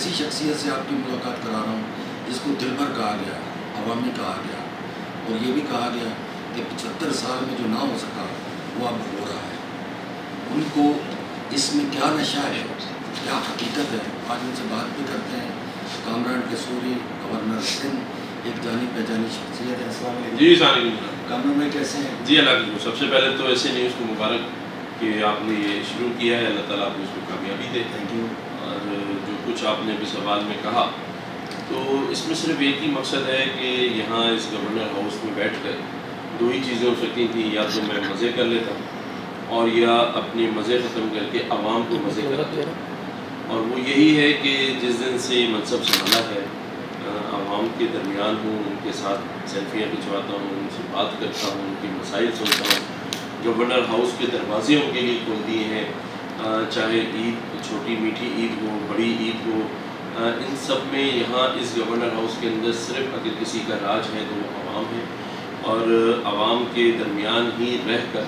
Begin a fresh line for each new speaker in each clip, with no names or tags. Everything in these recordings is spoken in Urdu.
ایسی شخصیت سے آپ کی ملاقات کرا رہا ہوں جس کو دل بھر کہا گیا، عوامی کہا گیا، اور یہ بھی کہا گیا کہ 75 سال میں جو نہ ہو سکا وہ اب ہو رہا ہے. ان کو اس میں کیا نشہ ہے، کیا حقیقت ہے، آج ان سے بات بھی کرتے ہیں. کامران قصوری، گورنر سندھ، ایک جانی پہچانی شخصیت ہے. السلام علیکم.
جی السلام علیکم.
کامران بھائی کیسے ہیں؟
جی اللہ کی سب سے پہلے تو ایسے نیوز کو مبارک کہ آپ نے یہ شروع کیا ہے، اللہ تعالیٰ آپ کو اس کو کامیابی دے.
Thank you.
اور جو کچھ آپ نے بھی سوال میں کہا تو اس میں صرف ایک ہی مقصد ہے کہ یہاں اس گورنر ہاؤس میں بیٹھ کر دو ہی چیزیں ہو سکتی تھیں، یا تو میں مزے کر لیتا اور یا اپنے مزے ختم کر کے عوام کو مزے کرتا. اور وہ یہی ہے کہ جس دن سے منصب سنبھالا ہے عوام کے درمیان ہوں، ان کے ساتھ سیلفیاں کھنچواتا ہوں، ان سے بات کرتا ہوں، ان کے مسائل سنتا ہوں. گورنر ہاؤس کے دروازے ان کے لیے کھول دیے ہیں، چاہے عید، چھوٹی میٹھی عید ہو، بڑی عید ہو، ان سب میں یہاں اس گورنر ہاؤس کے اندر صرف اگر کسی کا راج ہے تو وہ عوام ہے. اور عوام کے درمیان ہی رہ کر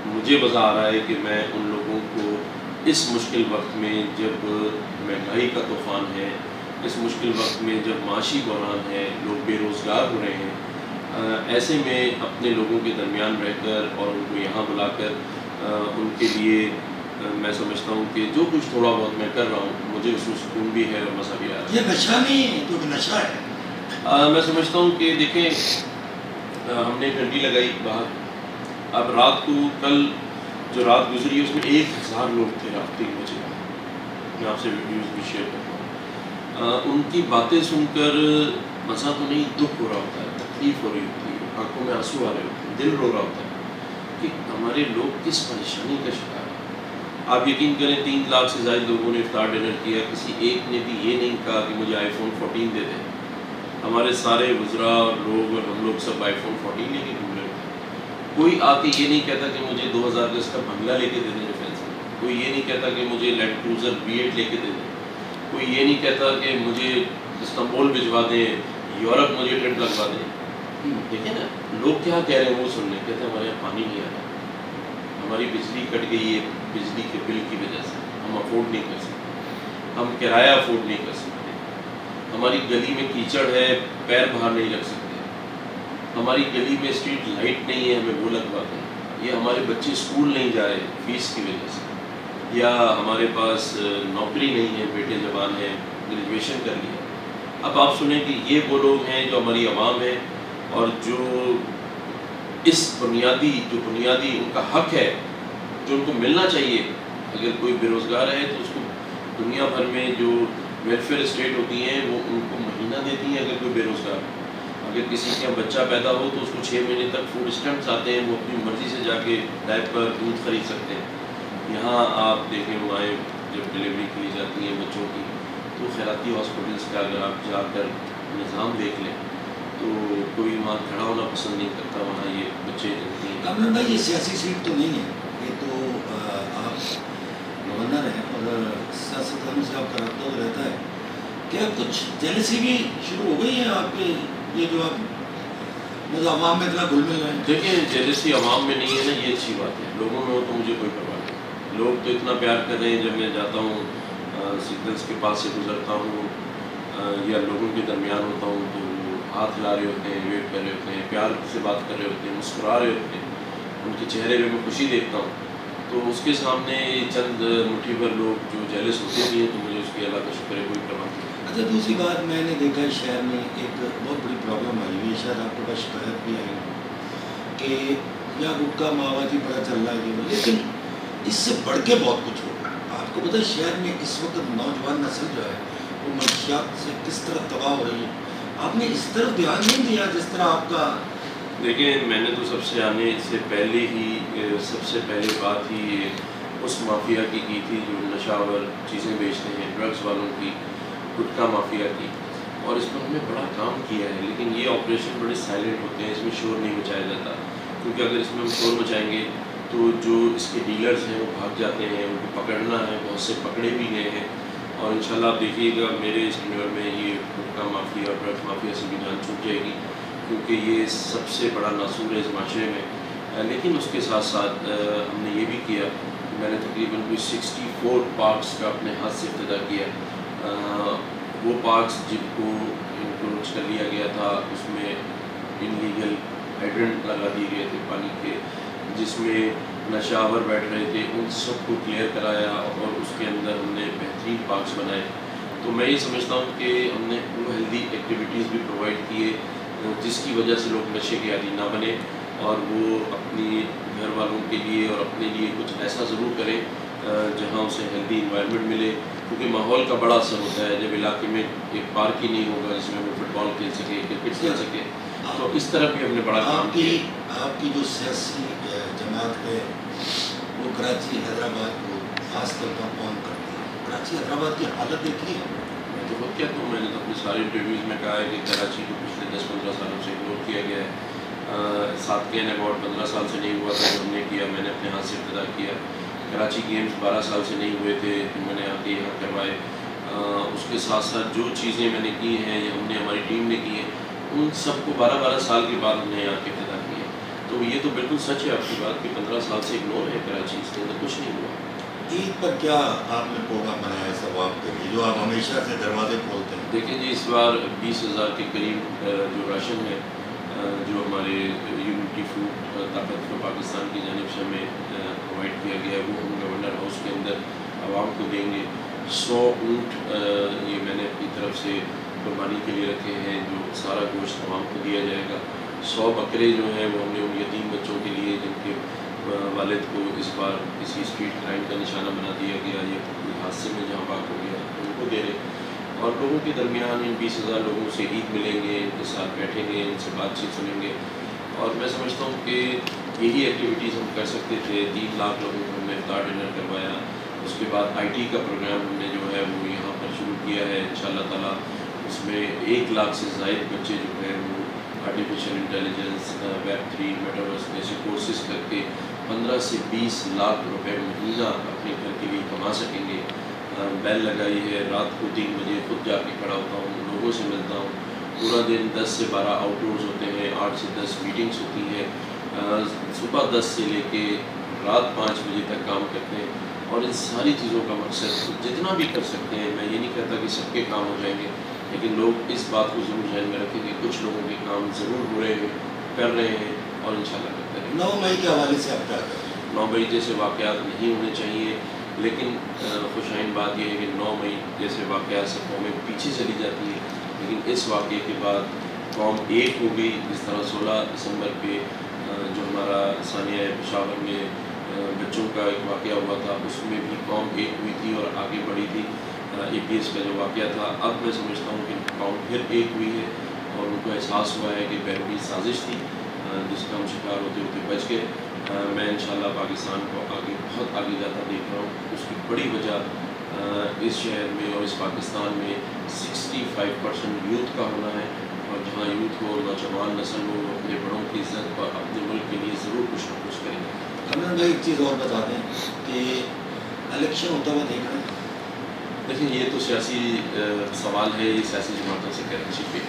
مجھے مزہ آ رہا ہے کہ میں ان لوگوں کو اس مشکل وقت میں جب مہنگائی کا طوفان ہے، اس مشکل وقت میں جب معاشی بحران ہے، لوگ بے روزگار ہو رہے ہیں، ایسے میں اپنے لوگوں کے درمیان رہ کر اور ان کو یہاں بلا کر ان کے لیے میں سمجھتا ہوں کہ جو کچھ تھوڑا بہت میں کر رہا ہوں مجھے اس میں سکون بھی ہے اور مزہ بھی آ رہا ہے.
یہ نشہ نہیں ہے تو نشہ ہے.
میں سمجھتا ہوں کہ دیکھیں ہم نے گھنٹی لگائی باہر، اب رات کو کل جو رات گزری اس میں 1000 لوگ تھے رات 3 بجے. میں آپ سے ویڈیوز بھی شیئر کرتا ہوں. ان کی باتیں سن کر مزہ تو نہیں، دکھ ہو رہا ہوتا ہے، تکلیف ہو رہی ہوتی ہے، آنکھوں میں آنسو آ رہے ہوتے ہیں، دل رو رہا ہوتا ہے کہ ہمارے لوگ کس پریشانی کا شکار ہیں. آپ یقین کریں 3 لاکھ سے زائد لوگوں نے افطار ڈنر کیا، کسی ایک نے بھی یہ نہیں کہا کہ مجھے آئی فون 14 دے دیں. ہمارے سارے وزراء اور لوگ اور ہم لوگ سب آئی فون 14 لے کے گھوم رہے ہوتے ہیں. کوئی آ کے یہ نہیں کہتا کہ مجھے 2000 کا اس کا بنگلہ لے کے دے دیں ڈیفینس میں. کوئی یہ نہیں کہتا کہ مجھے لینڈ کروزر V8 لے کے دے دیں. کوئی یہ نہیں کہتا کہ مجھے استنبول بھجوا دیں، یورپ مجھے ٹرپ لگوا دیں. دیکھیں نا لوگ کیا کہہ رہے ہیں وہ سننے، کہتے ہیں ہمارے یہاں پانی نہیں آ رہا، ہماری بجلی کٹ گئی ہے بجلی کے بل کی وجہ سے، ہم افورڈ نہیں کر سکتے، ہم کرایہ افورڈ نہیں کر سکتے، ہماری گلی میں کیچڑ ہے پیر باہر نہیں رکھ سکتے، ہماری گلی میں اسٹریٹ لائٹ نہیں ہے ہمیں وہ لگوا دیں، یا ہمارے بچے اسکول نہیں جا رہے فیس کی وجہ سے، یا ہمارے پاس نوکری نہیں ہے، بیٹے جوان ہیں گریجویشن کر لیا. اب آپ سنیں کہ یہ وہ لوگ ہیں جو ہماری عوام ہے اور جو اس بنیادی ان کا حق ہے جو ان کو ملنا چاہیے. اگر کوئی بے روزگار ہے تو اس کو دنیا بھر میں جو ویلفیئر اسٹیٹ ہوتی ہیں وہ ان کو مہینہ دیتی ہیں. اگر کوئی بے روزگار ہے، اگر کسی کا بچہ پیدا ہو تو اس کو 6 مہینے تک فوڈ اسٹیمپس آتے ہیں، وہ اپنی مرضی سے جا کے ڈائپر دودھ خرید سکتے ہیں. یہااں آپ دیکھیں مائیں جب ڈلیوری کی جاتی ہیں بچوں کی تو خیراتی ہاسپٹلس کا اگر آپ جا کر نظام دیکھ لیں تو کوئی ماں کھڑا ہونا پسند نہیں کرتا، وہاں یہ بچے جلتی ہیں.
کامران بھائی یہ سیاسی سیٹ تو نہیں ہے، یہ تو آپ گورنر ہیں اور سیاست دانوں سے آپ کا رابطہ تو رہتا ہے. کیا کچھ جیلسی بھی شروع ہو گئی ہے آپ کے، یہ جو آپ مطلب عوام میں اتنا گھل مل رہے ہیں؟
دیکھیں جیلسی عوام میں نہیں ہے نا، یہ اچھی بات ہے. لوگوں میں ہو تو مجھے کوئی پرواہ نہیں. لوگ تو اتنا پیار کر رہے ہیں، جب میں جاتا ہوں سگنلس کے پاس سے گزرتا ہوں یا لوگوں کے درمیان ہوتا ہوں تو وہ ہاتھ ہلا رہے ہوتے ہیں، ویٹ کر رہے ہوتے ہیں، پیار سے بات کر رہے ہوتے ہیں، مسکرا رہے ہوتے ہیں، ان کے چہرے پہ میں خوشی دیکھتا ہوں. تو اس کے سامنے چند مٹھی بھر لوگ جو جیلس ہوتے بھی ہیں تو مجھے اس کی اللہ کا شکر ہے کوئی پرواہ نہیں.
اچھا دوسری بات میں نے دیکھا ہے شہر میں ایک بہت بڑی پرابلم آئی ہوئی ہے، شاید آپ کے پاس شکایت بھی آئی کہ یا گٹکا ماواتی بڑا چل رہا ہے، لیکن اس سے بڑھ کے بہت کچھ ہو رہا ہے. آپ کو پتہ ہے شہر میں اس وقت نوجوان نسل جو ہے وہ منشیات سے کس طرح تباہ ہو رہی ہے. آپ نے اس طرف دھیان نہیں دیا جس طرح آپ کا؟
دیکھیں میں نے تو سب سے آنے سے پہلے ہی سب سے پہلے بات ہی اس مافیا کی تھی جو نشہ آور چیزیں بیچتے ہیں، ڈرگس والوں کی، گٹکا مافیا کی، اور اس پر ہم نے بڑا کام کیا ہے. لیکن یہ آپریشن بڑے سائلنٹ ہوتے ہیں، اس میں شور نہیں مچایا جاتا، کیونکہ اگر اس میں ہم شور مچائیں گے تو جو اس کے ڈیلرز ہیں وہ بھاگ جاتے ہیں، ان کو پکڑنا ہے. بہت سے پکڑے بھی گئے ہیں اور انشاءاللہ آپ دیکھیے گا میرے اس ٹینیور میں یہ گٹکا مافیا اور ڈرگس مافیا سے بھی جان چھوٹ جائے گی، کیونکہ یہ سب سے بڑا ناسور ہے اس معاشرے میں. لیکن اس کے ساتھ ساتھ ہم نے یہ بھی کیا، میں نے تقریباً کوئی 64 پارکس کا اپنے ہاتھ سے ابتدا کیا. وہ پارکس جن کو انکروچ کر لیا گیا تھا اس میں انلیگل ہائیڈرنٹ لگا دیے گئے تھے پانی کے، جس میں نشاور بیٹھ رہے تھے، ان سب کو کلیئر کرایا اور اس کے اندر ہم نے بہترین پارکس بنائے. تو میں یہ سمجھتا ہوں کہ ہم نے وہ ہیلدی ایکٹیویٹیز بھی پرووائڈ کیے جس کی وجہ سے لوگ نشے کے عادی نہ بنے، اور وہ اپنی گھر والوں کے لیے اور اپنے لیے کچھ ایسا ضرور کریں جہاں اسے ہیلدی انوائرمنٹ ملے، کیونکہ ماحول کا بڑا اثر ہوتا ہے. جب علاقے میں ایک پارک ہی نہیں ہوگا جس میں وہ فٹ بال کھیل سکے، کرکٹ کھیل سکے، تو اس طرح بھی ہم نے بڑا کام کیا.
آپ کی جو سیاسی جماعت ہے وہ کراچی حیدرآباد کو خاص طور پر کون کرتی ہے؟ کراچی حیدرآباد کی حالت دیکھی ہے؟
میں تو خود کہتا ہوں، میں نے تو اپنے سارے انٹرویوز میں کہا ہے کہ کراچی کو پچھلے 10-15 سالوں سے اگنور کیا گیا ہے. سابقین ایوارڈ 15 سال سے نہیں ہوا تھا جو ہم نے کیا، میں نے اپنے ہاتھ سے ابتدا کیا. کراچی گیمز 12 سال سے نہیں ہوئے تھے، میں نے آ کے یہاں کروائے. اس کے ساتھ ساتھ جو چیزیں میں نے کی ہیں یا ہم نے ہماری ٹیم نے کی ہیں، ان سب کو 12 سال کے بعد ہم نے یہاں کے ابتدا کیا. تو یہ تو بالکل سچ ہے آپ کی بات کہ 15 سال سے اگنور ہے کراچی، اس کے اندر کچھ نہیں ہوا.
عید پر کیا آپ نے پروگرام بنایا ہے ثواب کے لیے جو آپ ہمیشہ سے دروازے کھولتے ہیں؟
دیکھیں جی، اس بار 20,000 کے قریب جو راشن ہے جو ہمارے یونٹی فوڈ طاقت کو پاکستان کی جانب سے ہمیں پرووائڈ کیا گیا ہے، وہ ہم گورنر ہاؤس کے اندر عوام کو دیں گے. 100 اونٹ یہ میں نے اپنی طرف سے قربانی کے لیے رکھے ہیں، جو سارا گوشت عوام کو دیا جائے گا. 100 بکرے جو ہیں وہ ہم نے ان یتیم بچوں کے لیے جن کے والد کو اس بار کسی اسٹریٹ کرائم کا نشانہ بنا دیا گیا یا کوئی حادثے میں جہاں پاک ہو گیا ان کو دے رہے. اور لوگوں کے درمیان ان 20,000 لوگوں سے عید ملیں گے، ان کے ساتھ بیٹھیں گے، ان سے بات چیت سنیں گے. اور میں سمجھتا ہوں کہ یہی ایکٹیویٹیز ہم کر سکتے تھے. 3 لاکھ لوگوں کو ہم نے افطار ڈنر کروایا. اس کے بعد IT کا پروگرام ہم نے جو ہے وہ یہاں پر شروع کیا ہے انشاءاللہ تعالیٰ. اس میں 1 لاکھ سے زائد بچے جو ہیں وہ آرٹیفیشیل انٹیلیجنس، Web3، میٹاورس جیسے کورسز کر کے 15 سے 20 لاکھ روپے مہینہ اپنے گھر کے لیے کما سکیں گے. بیل لگائی ہے، رات کو 3 بجے خود جا کے کھڑا ہوتا ہوں، لوگوں سے ملتا ہوں. پورا دن 10 سے 12 آؤٹ ڈورز ہوتے ہیں، 8 سے 10 میٹنگس ہوتی ہیں. صبح 10 سے لے کے رات 5 بجے تک کام کرتے ہیں. اور ان ساری چیزوں کا مقصد جتنا بھی کر سکتے ہیں، میں یہ نہیں کہتا کہ سب کے کام ہو جائیں گے، لیکن لوگ اس بات کو ضرور ذہن میں رکھیں کہ کچھ لوگوں کے کام ضرور ہو رہے ہیں، کر رہے ہیں اور انشاءاللہ کرتے رہیں.
9 مئی کے حوالے سے آپ کیا کریں؟
9 مئی جیسے واقعات نہیں ہونے چاہیے، لیکن خوشائن بات یہ ہے کہ 9 مئی جیسے واقعات سے قومیں پیچھے چلی جاتی ہیں، لیکن اس واقعے کے بعد قوم ایک ہو گئی. جس طرح 16 دسمبر پہ جو ہمارا ثانیہ پشاور میں بچوں کا ایک واقعہ ہوا تھا، اس میں بھی قوم ایک ہوئی تھی اور آگے بڑھی تھی. APS کا جو واقعہ تھا، اب میں سمجھتا ہوں کہ قوم پھر ایک ہوئی ہے اور ان کو احساس ہوا ہے کہ بیرونی سازش تھی جس کا ہم شکار ہوتے ہوتے بچ گئے. میں انشاءاللہ پاکستان کو آگے بہت آگے جاتا دیکھ رہا ہوں. اس کی بڑی وجہ اس شہر میں اور اس پاکستان میں 65% یوتھ کا ہونا ہے، اور جہاں یوتھ ہو، نوجوان نسل ہو، اپنے بڑوں کی عزت اور اپنے ملک کے لیے ضرور کچھ نہ کچھ کریں گے.
کامران بھائی ایک چیز اور بتا دیں کہ الیکشن ہوتا ہوا دیکھ رہے ہیں؟
دیکھیں یہ تو سیاسی سوال ہے، یہ سیاسی جماعتوں سے کراچی پہ.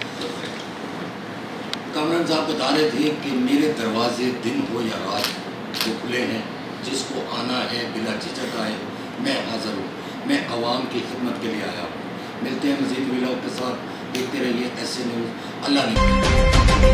کامران صاحب بتا رہے تھے کہ میرے دروازے دن ہو یا رات وہ کھلے ہیں، جس کو آنا ہے بلا جھجک آئے، میں حاضر ہوں، میں عوام کی خدمت کے لیے آیا ہوں. ملتے ہیں مزید ویلاگ کے ساتھ، دیکھتے رہیے ایسے نیوز. اللہ نے